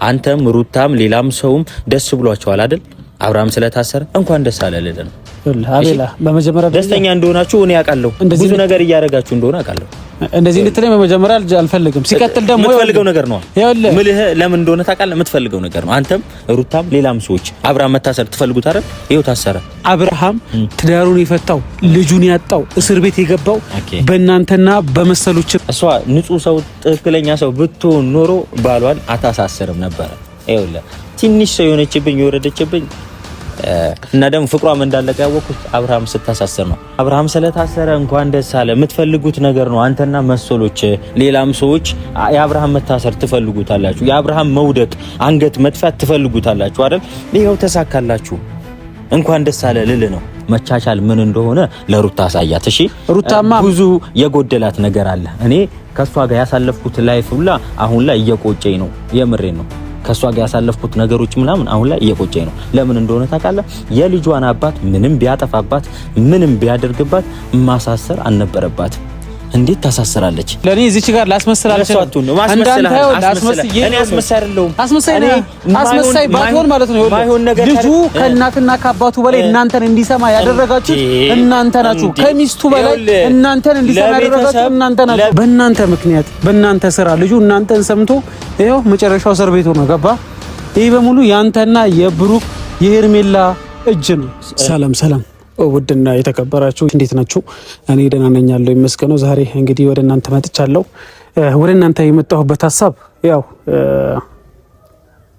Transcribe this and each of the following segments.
አንተም ሩታም ሌላም ሰውም ደስ ብሏቸዋል አይደል? አብርሃም ስለታሰረ እንኳን ደስ አለልህ ነው። አቤላ በመጀመሪያ ደስተኛ እንደሆናችሁ እኔ ያውቃለሁ። ብዙ ነገር እያደረጋችሁ እንደሆነ ያውቃለሁ። እንደዚህ እንድትለኝ በመጀመሪያ አልፈልግም። ሲቀጥል ደግሞ የምትፈልገው ነገር ነው ምልህ ለምን እንደሆነ ታውቃለህ? የምትፈልገው ነገር ነው። አንተም ሩታም ሌላም ሰዎች አብርሃም መታሰር ትፈልጉት አይደል? ይኸው ታሰረ። አብርሃም ትዳሩን የፈታው ልጁን ያጣው እስር ቤት የገባው በእናንተና በመሰሎች እሷ ንጹህ ሰው ትክክለኛ ሰው ብትሆን ኖሮ ባሏን አታሳሰርም ነበር። ይኸውልህ ትንሽ ሰው የሆነችብኝ የወረደችብኝ እና ደግሞ ፍቅሯም እንዳለቀ ያወኩት አብርሃም ስታሳሰር ነው። አብርሃም ስለታሰረ እንኳን ደስ አለ። የምትፈልጉት ነገር ነው። አንተና መሰሎች ሌላም ሰዎች የአብርሃም መታሰር ትፈልጉታላችሁ። የአብርሃም መውደቅ አንገት መጥፋት ትፈልጉታላችሁ አይደል? ይሄው ተሳካላችሁ። እንኳን ደስ አለ ልል ነው። መቻቻል ምን እንደሆነ ለሩታ አሳያት። እሺ ሩታማ ብዙ የጎደላት ነገር አለ። እኔ ከሷ ጋር ያሳለፍኩት ላይፍ ሁላ አሁን ላይ እየቆጨኝ ነው። የምሬን ነው። ከሷ ጋር ያሳለፍኩት ነገሮች ምናምን አሁን ላይ እየቆጨኝ ነው። ለምን እንደሆነ ታውቃለህ? የልጇን አባት ምንም ቢያጠፋባት ምንም ቢያደርግባት ማሳሰር አልነበረባት። እንዴት ታሳስራለች? ለኔ እዚች ጋር ላስመስል አልቻልኩም። አስመሳይ ባትሆን ማለት ነው። ልጁ ከእናትና ከአባቱ በላይ እናንተን እንዲሰማ ያደረጋችሁ እናንተ ናችሁ። ከሚስቱ በላይ እናንተን እንዲሰማ ያደረጋችሁ እናንተ ናችሁ። በእናንተ ምክንያት በእናንተ ስራ ልጁ እናንተን ሰምቶ ይኸው መጨረሻው እስር ቤት ሆነ። ገባ? ይሄ በሙሉ ያንተና የብሩክ የሄርሜላ እጅ ነው። ሰላም ውድና የተከበራችሁ እንዴት ናችሁ? እኔ ደህና ነኝ ያለው ይመስገነው። ዛሬ እንግዲህ ወደ እናንተ መጥቻለሁ። ወደ እናንተ የመጣሁበት ሐሳብ ያው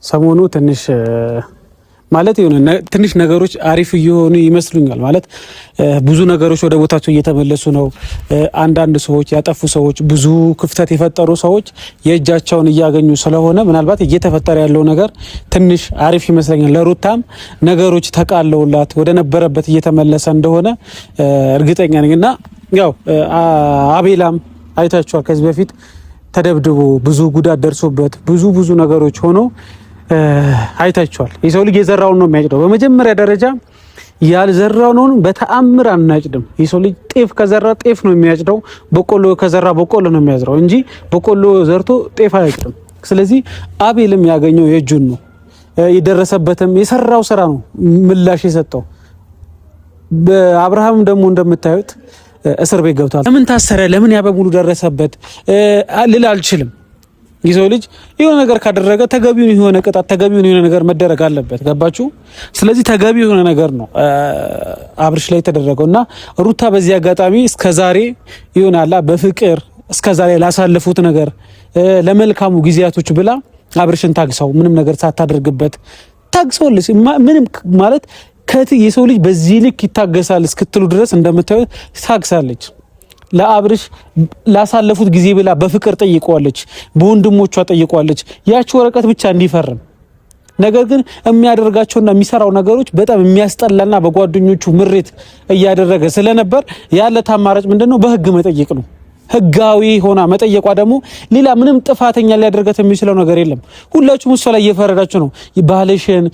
ሰሞኑ ትንሽ ማለት የሆነ ትንሽ ነገሮች አሪፍ እየሆኑ ይመስሉኛል። ማለት ብዙ ነገሮች ወደ ቦታቸው እየተመለሱ ነው። አንዳንድ ሰዎች ያጠፉ ሰዎች ብዙ ክፍተት የፈጠሩ ሰዎች የእጃቸውን እያገኙ ስለሆነ ምናልባት እየተፈጠረ ያለው ነገር ትንሽ አሪፍ ይመስለኛል። ለሩታም ነገሮች ተቃለውላት ወደ ነበረበት እየተመለሰ እንደሆነ እርግጠኛ ነኝና ያው አቤላም አይታችኋል። ከዚህ በፊት ተደብድቦ ብዙ ጉዳት ደርሶበት ብዙ ነገሮች ሆኖ አይታችኋል። የሰው ልጅ የዘራውን ነው የሚያጭደው። በመጀመሪያ ደረጃ ያልዘራውን በተአምር አናጭድም። የሰው ልጅ ጤፍ ከዘራ ጤፍ ነው የሚያጭደው፣ በቆሎ ከዘራ በቆሎ ነው የሚያዝረው እንጂ በቆሎ ዘርቶ ጤፍ አያጭድም። ስለዚህ አቤልም ያገኘው የእጁን ነው። የደረሰበትም የሰራው ስራ ነው ምላሽ የሰጠው። በአብርሃም ደግሞ እንደምታዩት እስር ቤት ገብቷል። ለምን ታሰረ? ለምን ያ በሙሉ ደረሰበት ልል አልችልም። የሰው ልጅ የሆነ ነገር ካደረገ ተገቢውን የሆነ ቅጣት ተገቢውን የሆነ ነገር መደረግ አለበት። ገባችሁ? ስለዚህ ተገቢው የሆነ ነገር ነው አብርሽ ላይ ተደረገውና ሩታ በዚህ አጋጣሚ እስከዛሬ ይሆናላ በፍቅር እስከዛሬ ላሳለፉት ነገር ለመልካሙ ጊዜያቶች ብላ አብርሽን ታግሰው ምንም ነገር ሳታደርግበት ታግሰውልሽ ምንም ማለት የሰው ልጅ በዚህ ልክ ይታገሳል እስክትሉ ድረስ እንደምታዩት ታግሳለች። ለአብርሽ ላሳለፉት ጊዜ ብላ በፍቅር ጠይቀዋለች፣ በወንድሞቿ ጠይቀዋለች ያቺ ወረቀት ብቻ እንዲፈርም። ነገር ግን የሚያደርጋቸውና የሚሰራው ነገሮች በጣም የሚያስጠላና በጓደኞቹ ምሬት እያደረገ ስለነበር ያለ አማራጭ ምንድነው? በህግ መጠየቅ ነው። ህጋዊ ሆና መጠየቋ ደግሞ ሌላ ምንም ጥፋተኛ ሊያደርጋት የሚችለው ነገር የለም። ሁላችሁም እሷ ላይ እየፈረዳችሁ ነው። ባልሽን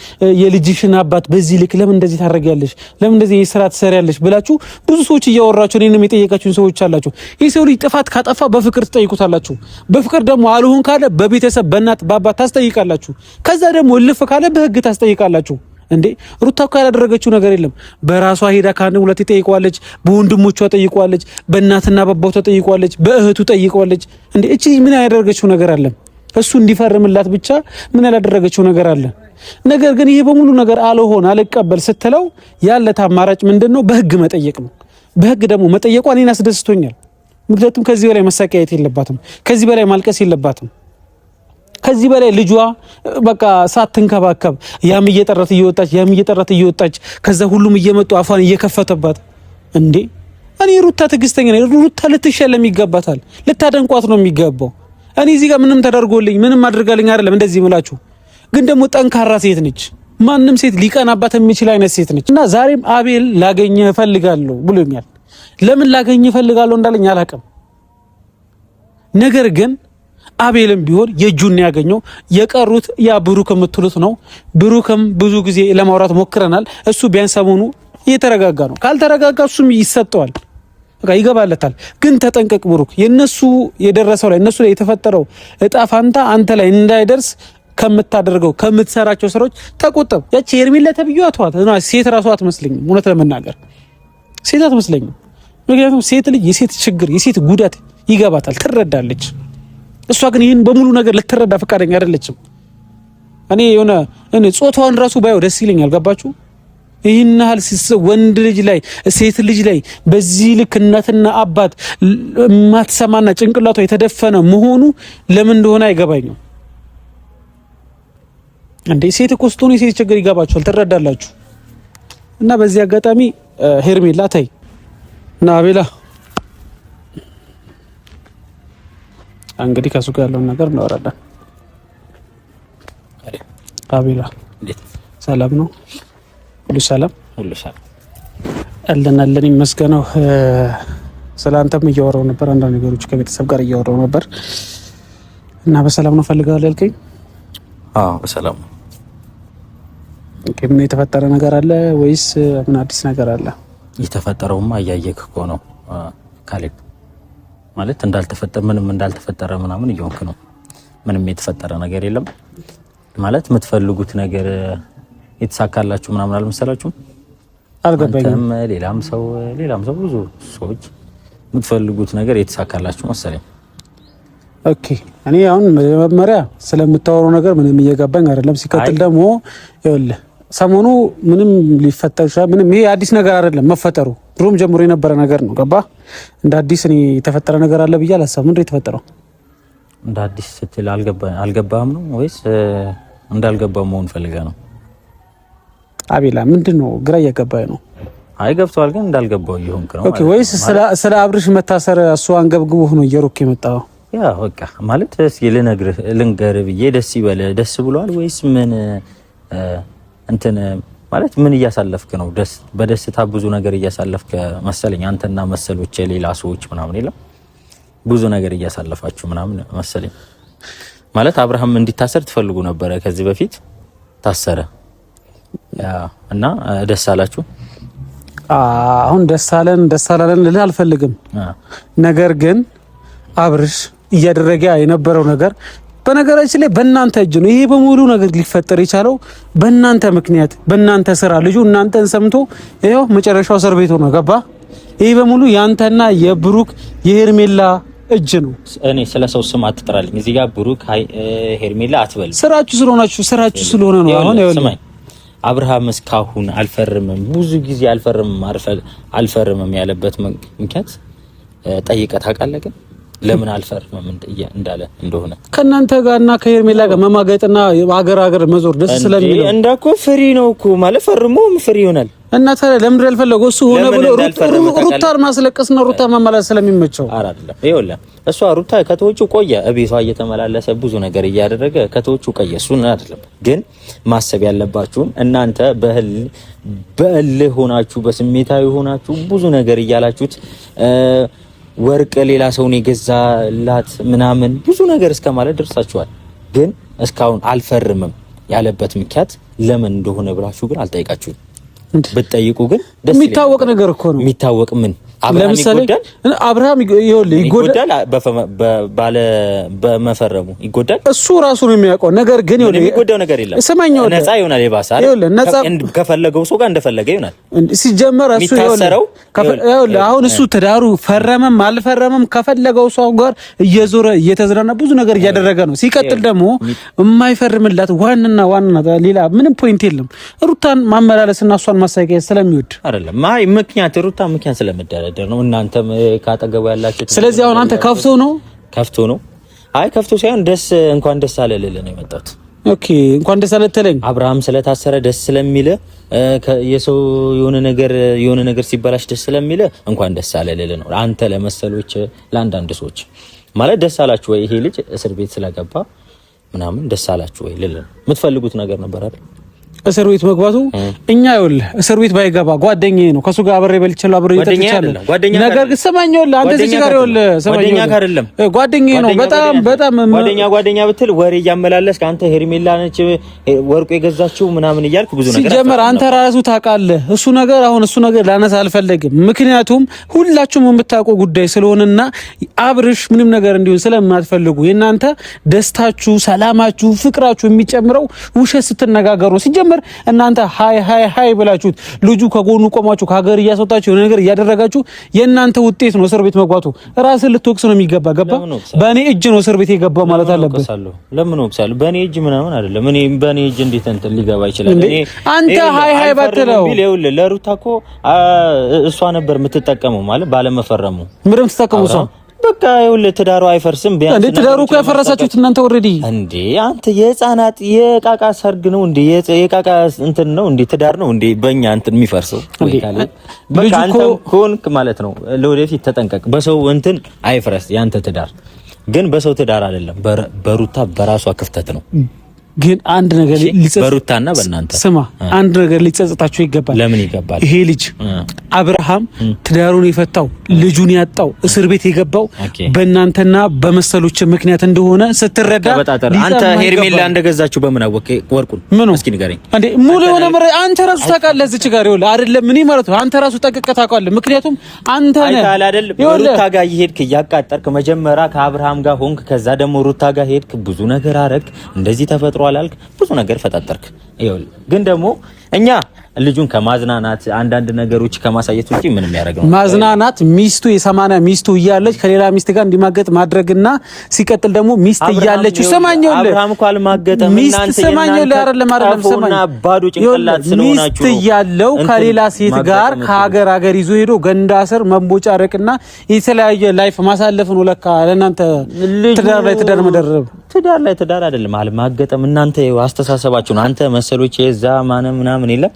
የልጅሽን አባት በዚህ ልክ ለምን እንደዚህ ታደርጊያለሽ? ለምን እንደዚህ የስራ ትሰሪያለሽ? ብላችሁ ብዙ ሰዎች እያወራችሁ እኔንም የጠየቃችሁን ሰዎች አላችሁ። የሰው ልጅ ጥፋት ካጠፋ በፍቅር ትጠይቁታላችሁ። በፍቅር ደግሞ አልሆን ካለ በቤተሰብ በእናት በአባት ታስጠይቃላችሁ። ከዛ ደግሞ እልፍ ካለ በህግ ታስጠይቃላችሁ። እንዴ ሩታ እኮ ያላደረገችው ነገር የለም። በራሷ ሄዳ ካንዱ ሁለት ጠይቀዋለች፣ በወንድሞቿ ጠይቀዋለች፣ በእናትና በአባቷ ጠይቀዋለች፣ በእህቱ ጠይቀዋለች። እንዴ እቺ ምን ያደረገችው ነገር አለ? እሱ እንዲፈርምላት ብቻ ምን ያላደረገችው ነገር አለ? ነገር ግን ይሄ በሙሉ ነገር አልሆን አልቀበል ስትለው ያለት አማራጭ ምንድነው? በህግ መጠየቅ ነው። በህግ ደግሞ መጠየቋ እኔን አስደስቶኛል። ምክንያቱም ከዚህ በላይ መሳቀያየት የለባትም። ከዚህ በላይ ማልቀስ የለባትም። ከዚህ በላይ ልጇ በቃ ሳትንከባከብ ያም እየጠራት እየወጣች ከዛ ሁሉም እየመጡ አፋን እየከፈተባት እንዴ እኔ ሩታ ትዕግስተኛ ነኝ። ሩታ ልትሸለም ይገባታል። ልታደንቋት ነው የሚገባው። እኔ እዚህ ጋር ምንም ተደርጎልኝ ምንም አድርጋልኝ አይደለም እንደዚህ ምላችሁ፣ ግን ደግሞ ጠንካራ ሴት ነች። ማንም ሴት ሊቀናባት የሚችል አይነት ሴት ነች። እና ዛሬም አቤል ላገኘ እፈልጋለሁ ብሎኛል። ለምን ላገኘ እፈልጋለሁ እንዳለኝ አላውቅም። ነገር ግን አቤልም ቢሆን የእጁን ያገኘው የቀሩት ያ ብሩክ የምትሉት ነው። ብሩክም ብዙ ጊዜ ለማውራት ሞክረናል። እሱ ቢያንስ ሰሞኑ እየተረጋጋ ነው። ካልተረጋጋ እሱም ይሰጠዋል፣ በቃ ይገባለታል። ግን ተጠንቀቅ ብሩክ፣ የነሱ የደረሰው ላይ እነሱ ላይ የተፈጠረው እጣ ፋንታ አንተ ላይ እንዳይደርስ ከምታደርገው ከምትሰራቸው ስራዎች ተቆጠብ። ያቺ ሄርሜላ ተብዬዋ አትዋት እና ሴት ራሷ አትመስለኝም። እውነት ለመናገር ሴት አትመስለኝም። ምክንያቱም ሴት ልጅ የሴት ችግር የሴት ጉዳት ይገባታል፣ ትረዳለች። እሷ ግን ይህን በሙሉ ነገር ልትረዳ ፈቃደኛ አይደለችም። እኔ ጾታዋን ራሱ ባየው ደስ ይለኛል። ገባችሁ? ይህን ያህል ወንድ ልጅ ላይ ሴት ልጅ ላይ በዚህ ልክ እናትና አባት ማትሰማና ጭንቅላቷ የተደፈነ መሆኑ ለምን እንደሆነ አይገባኝም። እንዴ ሴት እኮ ስትሆኑ የሴት ችግር ይገባችኋል፣ ትረዳላችሁ። እና በዚህ አጋጣሚ ሄርሜላ ተይ እና አቤላ እንግዲህ ከሱ ጋር ያለውን ነገር እናወራለን። አቤላ ሰላም ነው? ሁሉ ሰላም አለን ይመስገነው። ስለአንተም እያወራሁ ነበር፣ አንዳንድ ነገሮች ከቤተሰብ ጋር እያወራሁ ነበር እና በሰላም ነው ፈልጋለሁ ያልከኝ? አዎ በሰላም ነው። ምን የተፈጠረ ነገር አለ ወይስ ምን አዲስ ነገር አለ? የተፈጠረውማ እያየክ እኮ ነው ካሌብ። ማለት ምንም እንዳልተፈጠረ ምናምን እየሆንክ ነው። ምንም የተፈጠረ ነገር የለም ማለት የምትፈልጉት ነገር የተሳካላችሁ ምናምን አልመሰላችሁም? አልገባኝም። ሌላም ሰው ብዙ ሰዎች የምትፈልጉት ነገር የተሳካላችሁ መሰለኝ። ኦኬ እኔ አሁን መጀመሪያ ስለምታወራው ነገር ምንም እየገባኝ አይደለም። ሲቀጥል ደግሞ ይኸውልህ ሰሞኑ ምንም ሊፈጠር ይችላል። ምንም ይሄ አዲስ ነገር አይደለም መፈጠሩ፣ ድሮም ጀምሮ የነበረ ነገር ነው። ገባ? እንደ አዲስ እኔ የተፈጠረ ነገር አለ ብዬ አላሰብም። ምንድን ነው የተፈጠረው? እንደ አዲስ ስትል አልገባህም ነው ወይስ እንዳልገባ መሆን ፈልገህ ነው? አቤላ ምንድን ነው ግራ እያገባኝ ነው። አይ ገብቷል፣ ግን እንዳልገባው እየሆንክ ነው። ኦኬ ወይስ ስለ አብርሽ መታሰር እሱ አንገብግቦህ ነው እየሮክ የመጣው? ያ በቃ ማለት እስኪ ልንገርህ ብዬ ደስ ይበልህ። ደስ ብሏል ወይስ ምን እንትን ማለት ምን እያሳለፍክ ነው? በደስታ ብዙ ነገር እያሳለፍክ መሰለኝ አንተና መሰሎች ሌላ ሰዎች ምናምን የለም ብዙ ነገር እያሳለፋችሁ ምናምን መሰለኝ። ማለት አብርሃም እንዲታሰር ትፈልጉ ነበረ ከዚህ በፊት ታሰረ እና ደስ አላችሁ። አሁን ደስ አላለን ልልህ አልፈልግም። ነገር ግን አብርሽ እያደረገ የነበረው ነገር በነገራችን ላይ በእናንተ እጅ ነው። ይሄ በሙሉ ነገር ሊፈጠር የቻለው በእናንተ ምክንያት፣ በእናንተ ስራ። ልጁ እናንተን ሰምቶ ይኸው መጨረሻው እስር ቤት ነው። ገባ? ይሄ በሙሉ ያንተና የብሩክ የሄርሜላ እጅ ነው። እኔ ስለ ሰው ስም አትጥራልኝ እዚህ ጋር ብሩክ ሄርሜላ አትበል። ስራችሁ ስለሆነ ነው። አሁን ይኸውልህ አብርሃም እስካሁን አልፈርምም፣ ብዙ ጊዜ አልፈርምም ያለበት ምክንያት ጠይቀህ ታውቃለህ? ግን ለምን አልፈርምም እንዳለ እንደሆነ ከእናንተ ጋርና ከሄርሜላ ጋር መማገጥና ሀገር መዞር ደስ ስለሚል እንደኮ ፍሪ ነው እኮ ማለት ፈርሞም ፍሪ ይሆናል። እና ታዲያ ለምን ያልፈለገው እሱ ሆነ ብሎ ሩታን ማስለቀስና ሩታ መመላለስ ስለሚመቸው አይደለም። ይኸውልህ እሷ ሩታ ከተወቹ ቆየ፣ እቤቷ እየተመላለሰ ብዙ ነገር እያደረገ ከተወቹ ቆየ። እሱን አይደለም ግን ማሰብ ያለባችሁን እናንተ በእልህ ሆናችሁ በስሜታዊ ሆናችሁ ብዙ ነገር እያላችሁት ወርቅ ሌላ ሰውን የገዛላት ምናምን ብዙ ነገር እስከማለት ደርሳችኋል። ግን እስካሁን አልፈርምም ያለበት ምክንያት ለምን እንደሆነ ብላችሁ ግን አልጠይቃችሁም። ብትጠይቁ ግን የሚታወቅ ነገር እኮ ነው። የሚታወቅ ምን ለምሳሌ አብርሃም ይጎዳል በመፈረሙ ይጎዳል። እሱ ራሱ ነው የሚያውቀው። ነገር ግን የሚጎዳው ነገር የለም። ነፃ ይሆናል። የባሰ ከፈለገው ሰው ጋር እንደፈለገ ይሆናል። ሲጀመር እሱ አሁን እሱ ትዳሩ ፈረመም አልፈረመም ከፈለገው ሰው ጋር እየዞረ እየተዝናና ብዙ ነገር እያደረገ ነው። ሲቀጥል ደግሞ የማይፈርምላት ዋና ሌላ ምንም ፖይንት የለም። ሩታን ማመላለስና እሷን ማሳየት ስለሚወድ አይደለም። ምክንያት ስለምደረ ነው። እናንተም ካጠገቡ ያላችሁ ስለዚህ አሁን አንተ ከፍቶ ነው አይ ከፍቶ ሳይሆን እንኳን ደስ አለ ልልህ ነው የመጣሁት። ኦኬ እንኳን ደስ አለ ተለኝ። አብርሃም ስለታሰረ ደስ ስለሚለ የሰው የሆነ ነገር ሲበላሽ ደስ ስለሚለ እንኳን ደስ አለ ልልህ ነው። አንተ ለመሰሎች ለአንዳንድ ሰዎች ማለት ደስ አላችሁ ወይ ይሄ ልጅ እስር ቤት ስለገባ ምናምን ደስ አላችሁ ወይ ልልህ ነው። የምትፈልጉት ነገር ነበር አይደል እስር ቤት መግባቱ እኛ ይኸውልህ እስር ቤት ባይገባ ጓደኛዬ ነው። ከሱ ጋር አብሬ በልቻለሁ አብሬ ይጠጥቻለሁ። ነገር ግን ስማኝ ይኸውልህ አንተ እዚህ ጋር ይኸውልህ ጓደኛ አይደለም ጓደኛዬ ነው። በጣም ጓደኛ ብትል ወሬ እያመላለስክ አንተ ሄርሜላ ነች ወርቁ የገዛችው ምናምን እያልክ ብዙ ነገር ሲጀመር አንተ ራሱ ታውቃለህ። እሱ ነገር ላነሳ አልፈለግም። ምክንያቱም ሁላችሁም የምታውቁ ጉዳይ ስለሆነና አብርሽ ምንም ነገር እንዲሆን ስለማትፈልጉ የእናንተ ደስታችሁ፣ ሰላማችሁ፣ ፍቅራችሁ የሚጨምረው ውሸት ስትነጋገሩ ሲጀመር እናንተ ሃይ ብላችሁት ልጁ ከጎኑ ቆማችሁ ከሀገር እያስወጣችሁ የሆነ ነገር እያደረጋችሁ የእናንተ ውጤት ነው እስር ቤት መግባቱ። ራስን ልትወቅስ ነው የሚገባ ገባ። በእኔ እጅ ነው እስር ቤት የገባው ማለት አለበት። ለምን ወቅሳለሁ? በእኔ እጅ ምናምን አይደለም። እኔ በእኔ እጅ እንዴት እንትን ሊገባ ይችላል? አንተ ሃይ ባትለው ለሩታ እኮ እሷ ነበር የምትጠቀመው ማለት ባለመፈረሙ ምንም ተጠቀሙ ሰው በቃ ይኸውልህ ትዳሩ አይፈርስም። ቢያንስ እንዴ ትዳሩ እኮ ያፈረሳችሁት እናንተ ኦሬዲ እንዴ አንተ የህፃናት የቃቃ ሰርግ ነው እንዴ የቃቃ እንትን ነው እንዴ ትዳር ነው እንዴ በእኛ እንትን የሚፈርሰው በቃ አንተ ኮንክ ማለት ነው። ለወደፊት ተጠንቀቅ። በሰው እንትን አይፍረስ ያንተ ትዳር ግን በሰው ትዳር አይደለም በሩታ በራሷ ክፍተት ነው። ግን አንድ ነገር በሩታና በእናንተ ስማ አንድ ነገር ሊጸጽታችሁ ይገባል። ለምን ይገባል? ይሄ ልጅ አብርሃም ትዳሩን የፈታው ልጁን ያጣው እስር ቤት የገባው በእናንተና በመሰሎች ምክንያት እንደሆነ ስትረዳ አንተ ሄርሜላ እንደገዛችሁ በምን አወቀ? ወርቁን እስኪ ንገረኝ እንዴ ሙሉ የሆነ አንተ ራሱ ታውቃለህ። እዚህ ጋር ይኸውልህ አይደለም እኔ ማለት ነው አንተ ራሱ ጠንቅቀህ ታውቃለህ። ምክንያቱም አንተ ነህ አይደል በሩታ ጋር እየሄድክ እያቃጠርክ መጀመሪያ ከአብርሃም ጋር ሆንክ፣ ከዛ ደግሞ ሩታ ጋር ሄድክ፣ ብዙ ነገር አረክ፣ እንደዚህ ተፈጥሮ አላልክ፣ ብዙ ነገር ፈጣጠርክ። ይኸውልህ ግን ደግሞ እኛ ልጁን ከማዝናናት አንዳንድ ነገሮች ከማሳየት ውጪ ምንም ያደርገው ማዝናናት ሚስቱ የ80 ሚስቱ እያለች ከሌላ ሚስት ጋር እንዲማገጥ ማድረግና ሲቀጥል ደግሞ ሚስት እያለች ሰማኛው አብርሃም እኮ አልማገጠም። እናንተ ሰማኛው አይደለም ሰማኛው ባዶ ጭንቅላት ስለሆናችሁ ሚስት ያለው ከሌላ ሴት ጋር ከሀገር ይዞ ሄዶ ገንዳ ስር መንቦጫረቅና የተለያየ ላይፍ ማሳለፍ ነው ለካ ለእናንተ ትዳር ላይ ትዳር መደረብ ትዳር ላይ ትዳር አይደለም አልማገጠም። እናንተ አስተሳሰባችሁ ነው። አንተ መሰሎች የዛ ምናምን የለም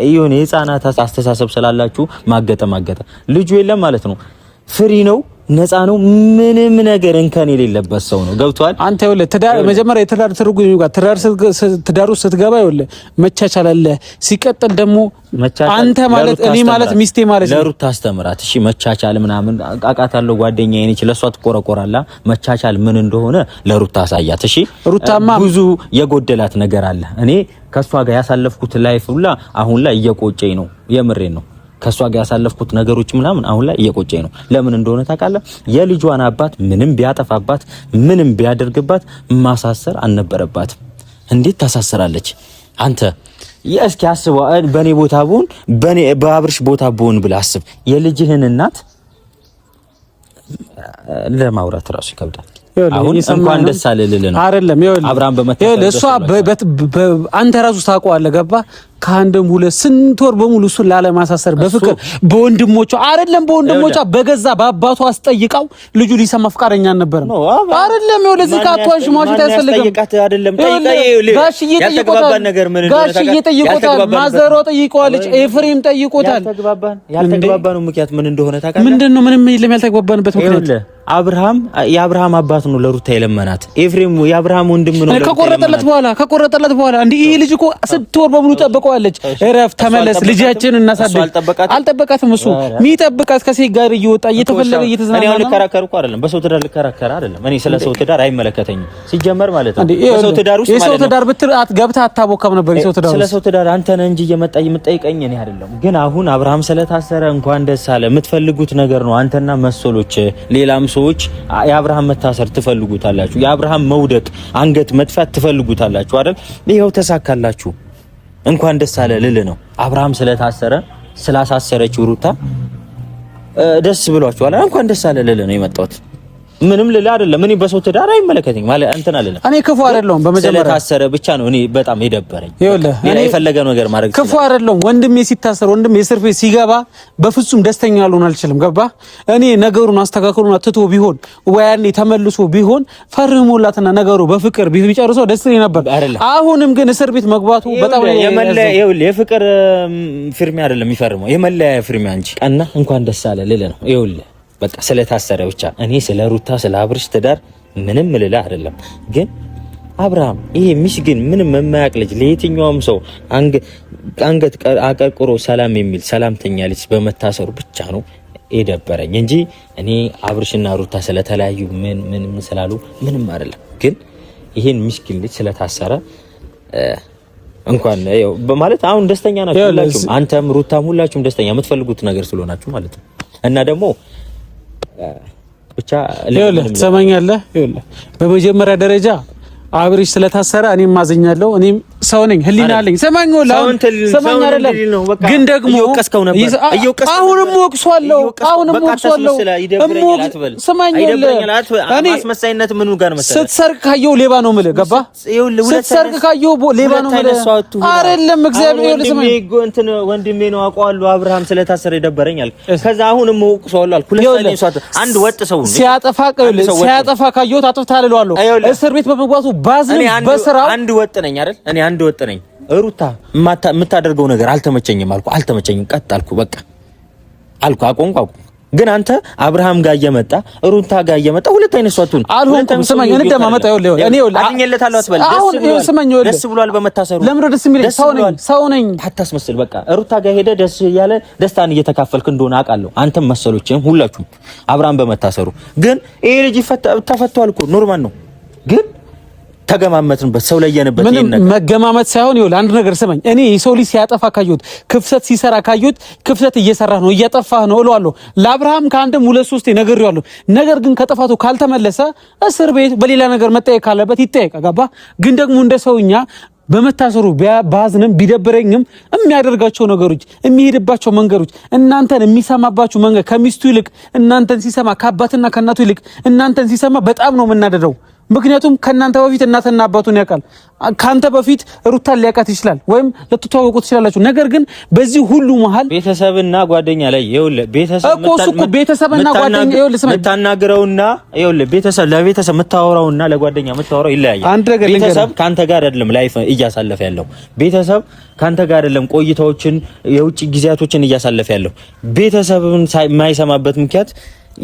ይሁን የህፃናት አስተሳሰብ ስላላችሁ ማገጠ ልጁ የለም ማለት ነው። ፍሪ ነው፣ ነፃ ነው፣ ምንም ነገር እንከን የሌለበት ሰው ነው። ገብቷል? አንተ ይኸውልህ ትዳር መጀመሪያ የትዳር ትርጉም ይጓ ትዳር ውስጥ ስትገባ ይኸውልህ መቻቻል አለ። ሲቀጥል ደግሞ አንተ ማለት እኔ ማለት ሚስቴ ማለት ለሩታ አስተምራት። እሺ መቻቻል ምናምን አቃቃታለሁ ጓደኛዬ ነች፣ ለሷ ትቆረቆራላ። መቻቻል ምን እንደሆነ ለሩታ አሳያት። እሺ ሩታማ ብዙ የጎደላት ነገር አለ። እኔ ከሷ ጋር ያሳለፍኩት ላይፍ ሁላ አሁን ላይ እየቆጨኝ ነው። የምሬን ነው። ከሷ ጋር ያሳለፍኩት ነገሮች ምናምን አሁን ላይ እየቆጨኝ ነው። ለምን እንደሆነ ታውቃለህ? የልጇን አባት ምንም ቢያጠፋባት ምንም ቢያደርግባት ማሳሰር አልነበረባትም። እንዴት ታሳስራለች? አንተ እስኪ አስበው። በኔ ቦታ ብሆን በአብርሽ ቦታ ብሆን ብለህ አስብ። የልጅህን እናት ለማውራት ራሱ ይከብዳል። አሁን እንኳን ደስ አለልህ ነው አይደለም? ይኸውልህ አብርሃም በመታሰብ እሷ አንተ ራሱ ታውቀዋለህ። ገባ ከአንድም ሁለት ስንት ወር በሙሉ እሱን ላለማሳሰር በፍቅር በወንድሞቿ አይደለም በወንድሞቿ በገዛ በአባቷ አስጠይቃው ልጁ ሊሰማ ፍቃደኛ አልነበረም። አይደለም ይኸውልህ እዚህ ካቷሽ ማሽታ ያስፈልጋል አይደለም ጋሽዬ ጠይቆታል፣ ማዘሯ ጠይቀዋለች፣ ኤፍሬም ጠይቆታል። ያልተግባባነው ምክንያት ምን እንደሆነ ታውቃለህ? ምንድነው? ምንም የለም ያልተግባባንበት ምክንያት የአብርሃም አባት ነው ለሩታ የለመናት። ኤፍሬም የአብርሃም ወንድም ነው። ከቆረጠለት በኋላ እንዴ ይሄ ልጅ እኮ ስንት ወር በሙሉ ጠብቀዋለች። እረፍ ተመለስ፣ ልጃችንን እናሳድግ። አልጠበቃትም። እሱ የሚጠብቃት ከሴት ጋር እየወጣ እየተፈለገ እየተዝናና ነው። እኔ ልከራከር እኮ አይደለም፣ በሰው ትዳር ልከራከር አይደለም። እኔ ስለ ሰው ትዳር አይመለከተኝም ሲጀመር ማለት ነው። በሰው ትዳር ውስጥ ማለት ነው። የሰው ትዳር ብትራት ገብታ አታቦካም ነበር። የሰው ትዳር ስለ ሰው ትዳር አንተ ነህ እንጂ እየመጣ የምትጠይቀኝ እኔ አይደለም። ግን አሁን አብርሃም ስለታሰረ እንኳን ደስ አለ። የምትፈልጉት ነገር ነው አንተና መሰሎች ሌላም ሰዎች የአብርሃም መታሰር ትፈልጉታላችሁ። የአብርሃም መውደቅ አንገት መጥፋት ትፈልጉታላችሁ አይደል? ይሄው ተሳካላችሁ። እንኳን ደስ አለ ልል ነው። አብርሃም ስለታሰረ ስላሳሰረችው ሩታ ደስ ብሏችኋል። እንኳን ደስ አለ ልል ነው የመጣሁት። ምንም ልል አይደለም። እኔ በሰው ትዳር አይመለከተኝም ማለት እንትን አይደለም። እኔ ክፉ አይደለም። በመጀመሪያ ስለታሰረ ብቻ ነው እኔ በጣም የደበረኝ። እኔ የፈለገ ነገር ማድረግ ክፉ አይደለም። ወንድሜ ሲታሰር ወንድሜ እስር ቤት ሲገባ በፍጹም ደስተኛ ልሆን አልችልም። ገባ? እኔ ነገሩን አስተካክሉና ትቶ ቢሆን ወያኔ ተመልሶ ቢሆን ፈርሞላትና ነገሩ በፍቅር ቢጨርሰው ደስ ይለኝ ነበር። አሁንም ግን እስር ቤት መግባቱ በጣም የፍቅር ፊርሚያ አይደለም የሚፈርመው የመለያ ፊርሚያ እንጂ እና እንኳን ደስ አለ ልል ነው። ይኸውልህ በቃ ስለታሰረ ብቻ እኔ ስለ ሩታ ስለ አብርሽ ትዳር ምንም ልላ አይደለም። ግን አብርሃም ይሄ ምስኪን ምንም የማያውቅ ልጅ ለየትኛውም ሰው አንገት አቀርቅሮ ሰላም የሚል ሰላምተኛ ልጅ በመታሰሩ ብቻ ነው የደበረኝ እንጂ እኔ አብርሽና ሩታ ስለተለያዩ ምን ስላሉ ምንም አይደለም። ግን ይሄን ምስኪን ልጅ ስለታሰረ እንኳን ያው በማለት አሁን ደስተኛ ናችሁ ሁላችሁም፣ አንተም ሩታም ሁላችሁም ደስተኛ የምትፈልጉት ነገር ስለሆናችሁ ማለት ነው። እና ደግሞ ብቻ ትሰማኛለህ፣ በመጀመሪያ ደረጃ አብርሽ ስለታሰረ እኔም ማዘኛለሁ። እኔም ሰው ነኝ፣ ህሊና አለኝ። ሰማኝ አይደለም ግን ደግሞ አሁንም ወቅሷለሁ። ማስመሳይነት ምኑ ጋር መሰለህ? ስትሰርቅ ካየው ሌባ ነው የምልህ። ገባህ? ስትሰርቅ ካየው ሌባ ነው የምልህ አይደለም። እግዚአብሔር ወንድሜ ነው አውቀዋለሁ። አብርሃም ስለታሰረ ይደበረኛል። ከዛ አሁንም ወቅሷለሁ አልኩ። አንድ ወጥ ሰው ሲያጠፋ ካየሁት አጥፍተሃል እለዋለሁ። እስር ቤት በመግባቱ ባዝን በስራው አንድ ወጥ ነኝ አይደል? እኔ አንድ ወጥ ነኝ። ሩታ የምታደርገው ነገር አልተመቸኝም አልኩ። አልተመቸኝም ቀጥ አልኩ። በቃ አቆንኩ። ግን አንተ አብርሃም ጋር እየመጣ ሩታ ጋር እየመጣ ሁለት አይነት ሷቱን አልሆንኩም። ስማኝ እንደማመጣ እኔ አግኝለታለሁ አትበል። ደስ ብሏል በመታሰሩ። ለምን ደስ የሚለኝ ሰው ነኝ አታስመስል። በቃ ሩታ ጋር ሄደ ደስ ያለ ደስታን እየተካፈልክ እንደሆነ አውቃለሁ። አንተም መሰሎችም ሁላችሁም አብርሃም በመታሰሩ። ግን ይሄ ልጅ ተፈቷል እኮ ኖርማል ነው። ግን ተገማመትንበት፣ ሰው ለየንበት። ምንም መገማመት ሳይሆን ይኸውልህ አንድ ነገር ስማኝ። እኔ የሰው ልጅ ሲያጠፋ ካየሁት ክፍተት ሲሰራ ካየሁት ክፍተት እየሰራህ ነው እያጠፋህ ነው እለዋለሁ። ለአብርሃም ከአንድም ሁለት ሶስት ነግሬዋለሁ። ነገር ግን ከጥፋቱ ካልተመለሰ እስር ቤት በሌላ ነገር መጠየቅ ካለበት ይጠየቅ። ገባህ? ግን ደግሞ እንደ ሰውኛ በመታሰሩ ባዝንም ቢደብረኝም የሚያደርጋቸው ነገሮች የሚሄድባቸው መንገዶች እናንተን የሚሰማባችሁ መንገድ ከሚስቱ ይልቅ እናንተን ሲሰማ ከአባትና ከእናቱ ይልቅ እናንተን ሲሰማ በጣም ነው የምናደደው። ምክንያቱም ከናንተ በፊት እናትና አባቱን ያውቃል። ካንተ በፊት ሩታን ሊያውቃት ይችላል፣ ወይም ልትተዋወቁ ትችላላችሁ። ነገር ግን በዚህ ሁሉ መሃል ቤተሰብና ጓደኛ ላይ ይኸውልህ ቤተሰብና ጓደኛ ይኸውልህ የምታናግረውና ይኸውልህ ለቤተሰብ የምታወራውና ለጓደኛ የምታወራው ይለያያል። ቤተሰብ ካንተ ጋር አይደለም ላይፍ እያሳለፈ ያለው። ቤተሰብ ካንተ ጋር አይደለም ቆይታዎችን የውጭ ጊዜያቶችን እያሳለፈ ያለው። ቤተሰብን የማይሰማበት ምክንያት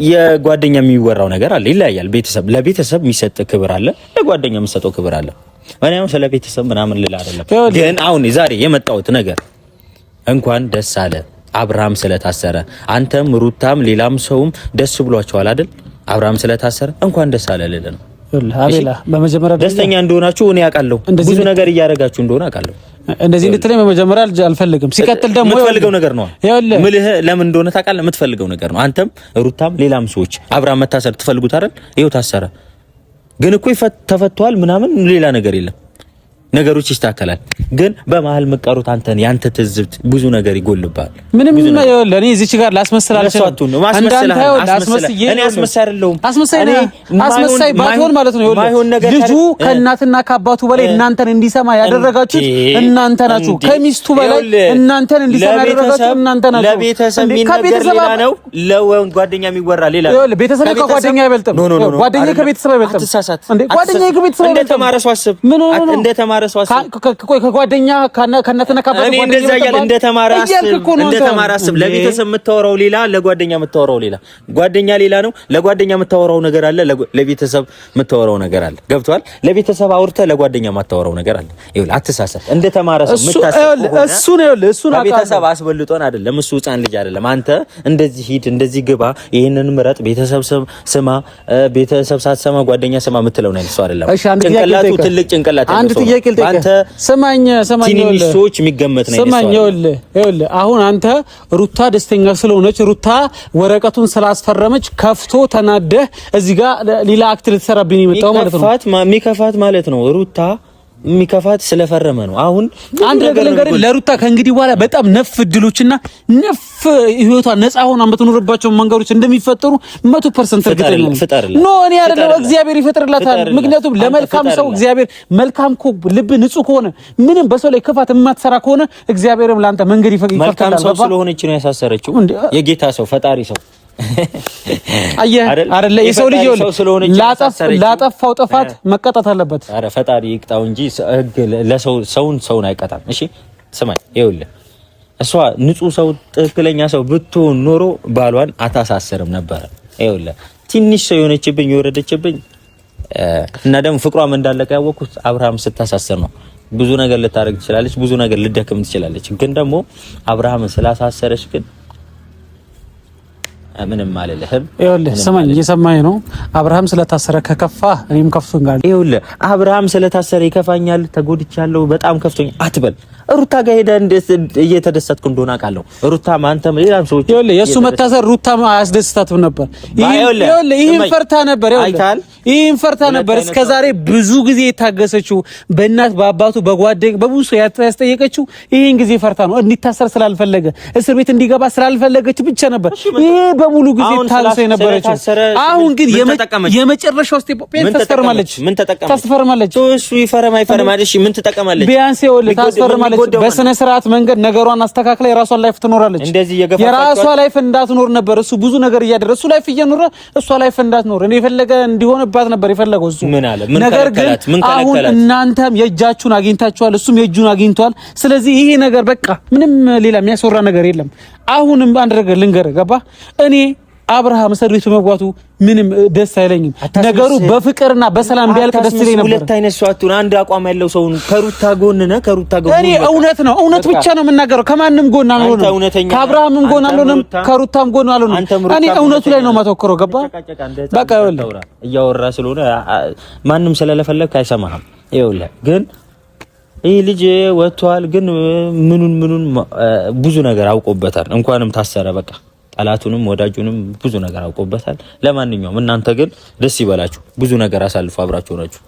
የጓደኛ የሚወራው ነገር አለ፣ ይለያያል። ቤተሰብ ለቤተሰብ የሚሰጥ ክብር አለ፣ ለጓደኛ የሚሰጠው ክብር አለ። ማንኛውም ስለ ቤተሰብ ምናምን ልል አይደለም። ግን አሁን ዛሬ የመጣሁት ነገር እንኳን ደስ አለ አብርሃም ስለታሰረ። አንተም ሩታም ሌላም ሰውም ደስ ብሏቸዋል አይደል? አብርሃም ስለታሰረ እንኳን ደስ አለ ልል ነው። አቤላ በመጀመሪያ ደስተኛ እንደሆናችሁ እኔ አውቃለሁ። ብዙ ነገር እያደረጋችሁ እንደሆነ አውቃለሁ። እንደዚህ እንድትለኝ በመጀመሪያ አልፈልግም። ሲቀጥል ደግሞ የምትፈልገው ነገር ነው ምልህ ለምን እንደሆነ ታውቃለህ? የምትፈልገው ነገር ነው። አንተም ሩታም ሌላም ሰዎች አብርሃም መታሰር ትፈልጉት አይደል? ይኸው ታሰረ። ግን እኮ ተፈቷል ምናምን ሌላ ነገር የለም። ነገሮች ይስተካከላል። ግን በመሀል መቀሩት አንተን ያንተ ትዝብት ብዙ ነገር ይጎልባል። ምንም ለኔ እዚች ጋር ላስመስል አልችልም። አስመሳይ ባትሆን ማለት ነው። ልጁ ከእናትና ከአባቱ በላይ እናንተን እንዲሰማ ያደረጋችሁት እናንተ ናችሁ። ከሚስቱ በላይ እናንተን እንዲሰማ ያደረጋችሁት እናንተ ናችሁ። ለቤተሰብ የሚነገር ሌላ ነው፣ ለጓደኛ የሚወራ ሌላ ነው። ቤተሰብ ከጓደኛ አይበልጥም። ጓደኛ ከቤተሰብ አይበልጥም። ጓደኛ ከቤተሰብ አይበልጥም። እንደተማረ ሰው አስብ። እንደተማረ ከጓደኛ ከእናትና ከአባቱ እኔ እንደዛ እያለ እንደተማረ አስብ። ለቤተሰብ የምታወራው ሌላ፣ ለጓደኛ የምታወራው ሌላ። ጓደኛ ሌላ ነው። ለጓደኛ የምታወራው ነገር አለ፣ ለቤተሰብ የምታወራው ነገር አለ። ገብቶሃል? ለቤተሰብ አውርተህ ለጓደኛ የማታወራው ነገር አለ። ይኸውልህ አትሳሳት። እንደተማረ ሰው እሱ ነው ቤተሰብ አስበልጦን አይደለም። እሱ ሕፃን ልጅ አይደለም። አንተ እንደዚህ ሂድ፣ እንደዚህ ግባ፣ ይሄንን ምረጥ፣ ቤተሰብ ስማ፣ ቤተሰብ ሳትሰማ ጓደኛ ስማ የምትለው ነው እሱ አይደለም። ጭንቅላቱ ትልቅ ጭንቅላት ያለው አንተ ሰማኝ ትንንሾች የሚገመት ነው። ይኸውልህ አሁን አንተ ሩታ ደስተኛ ስለሆነች ሩታ ወረቀቱን ስላስፈረመች ከፍቶ ተናደህ እዚህ ጋር ሌላ አክት ልትሰራብኝ የመጣው ማለት ነው። የሚከፋት ማለት ነው ሩታ የሚከፋት ስለፈረመ ነው። አሁን አንድ ነገር ለሩታ ከእንግዲህ በኋላ በጣም ነፍ እድሎችና ነፍ ህይወቷ ነፃ ሆና የምትኖርባቸው መንገዶች እንደሚፈጠሩ 100% እርግጠኛ ነኝ። ኖ እኔ አይደለም እግዚአብሔር ይፈጥርላታል። ምክንያቱም ለመልካም ሰው እግዚአብሔር መልካም ልብ ንጹህ ከሆነ ምንም በሰው ላይ ክፋት የማትሰራ ከሆነ እግዚአብሔርም ላንተ መንገድ ይፈቅዳል። መልካም ሰው ስለሆነች ነው ያሳሰረችው። የጌታ ሰው ፈጣሪ ሰው አይደለ? የሰው ልጅ ላጠፋው ጥፋት መቀጣት አለበት። አረ ፈጣሪ ይቅጣው እንጂ ህግ ሰውን አይቀጣም። እሺ ስማኝ፣ ይኸውልህ እሷ ንጹህ ሰው ትክክለኛ ሰው ብትሆን ኖሮ ባሏን አታሳሰርም ነበር። ይኸውልህ ትንሽ ሰው የሆነችብኝ የወረደችብኝ እና ደግሞ ፍቅሯም እንዳለቀ ያወኩት አብርሃም ስታሳሰር ነው። ብዙ ነገር ልታረግ ትችላለች፣ ብዙ ነገር ልደክም ትችላለች። ግን ደግሞ አብርሃም ስላሳሰረች ግን ምንም አልልህም። ይኸውልህ ስማኝ፣ እየሰማኝ ነው። አብርሃም ስለታሰረ ከከፋ እኔም ከፍቶኛል። ይኸውልህ አብርሃም ስለታሰረ ይከፋኛል፣ ተጎድቻለሁ፣ በጣም ከፍቶኛል አትበል። ሩታ ጋር ሄደህ እየተደሰትኩ እንደሆነ አውቃለሁ። ሩታም አንተም ሌላም ሰዎች ይኸውልህ የእሱ መታሰር ሩታም አያስደስታትም ነበር። ይኸውልህ ይህን ፈርታ ነበር። ይህን ፈርታ ነበር እስከዛሬ ብዙ ጊዜ የታገሰችው በእናት በአባቱ በጓደኛ በብዙ ሰው ያስጠየቀችው ይህን ጊዜ ፈርታ ነው። እንዲታሰር ስላልፈለገ እስር ቤት እንዲገባ ስላልፈለገች ብቻ ነበር ይሄ በሙሉ ጊዜ ታልሰ የነበረችው። አሁን ግን የመጨረሻው ስቴፕ ታስፈርማለች። ምን ታስፈርማለች? እሱ ይፈርም አይፈርም አይደል? እሺ ምን ትጠቀማለች? ቢያንስ ይኸውልህ ታስፈርማለች። በስነ ስርዓት መንገድ ነገሯን አስተካክላ የራሷን ላይፍ ትኖራለች። የራሷ ላይፍ እንዳትኖር ነበር እሱ ብዙ ነገር እያደረገ እሱ ላይፍ እየኖረ እሷ ላይፍ እንዳትኖር እኔ የፈለገ እንዲሆንባት ነበር የፈለገው እሱ። ነገር ግን አሁን እናንተም የእጃችሁን አግኝታችኋል፣ እሱም የእጁን አግኝቷል። ስለዚህ ይሄ ነገር በቃ ምንም ሌላ የሚያስወራ ነገር የለም። አሁንም አንድ ነገር ልንገርህ፣ ገባህ? እኔ አብርሃም እስር ቤት መግባቱ ምንም ደስ አይለኝም። ነገሩ በፍቅርና በሰላም ቢያልቅ ደስ ይለኝ ነበር። ሁለት አይነት ሰው አትሁን፣ አንድ አቋም ያለው ሰው ከሩታ ጎን ነህ። ከሩታ ጎን እኔ እውነት ነው እውነት ብቻ ነው የምናገረው። ከማንም ጎን አልሆነም፣ ከአብርሃምም ጎን አልሆነም፣ ከሩታም ጎን አልሆነም። እኔ እውነቱ ላይ ነው ማተኮረው። ገባህ? በቃ ይኸውልህ እያወራ ስለሆነ ማንም ስለለፈለክ አይሰማህም። ይኸውልህ ግን ይህ ልጅ ወጥቷል፣ ግን ምኑን ብዙ ነገር አውቆበታል። እንኳንም ታሰረ በቃ ጠላቱንም ወዳጁንም ብዙ ነገር አውቆበታል። ለማንኛውም እናንተ ግን ደስ ይበላችሁ፣ ብዙ ነገር አሳልፎ አብራችሁ ናችሁ።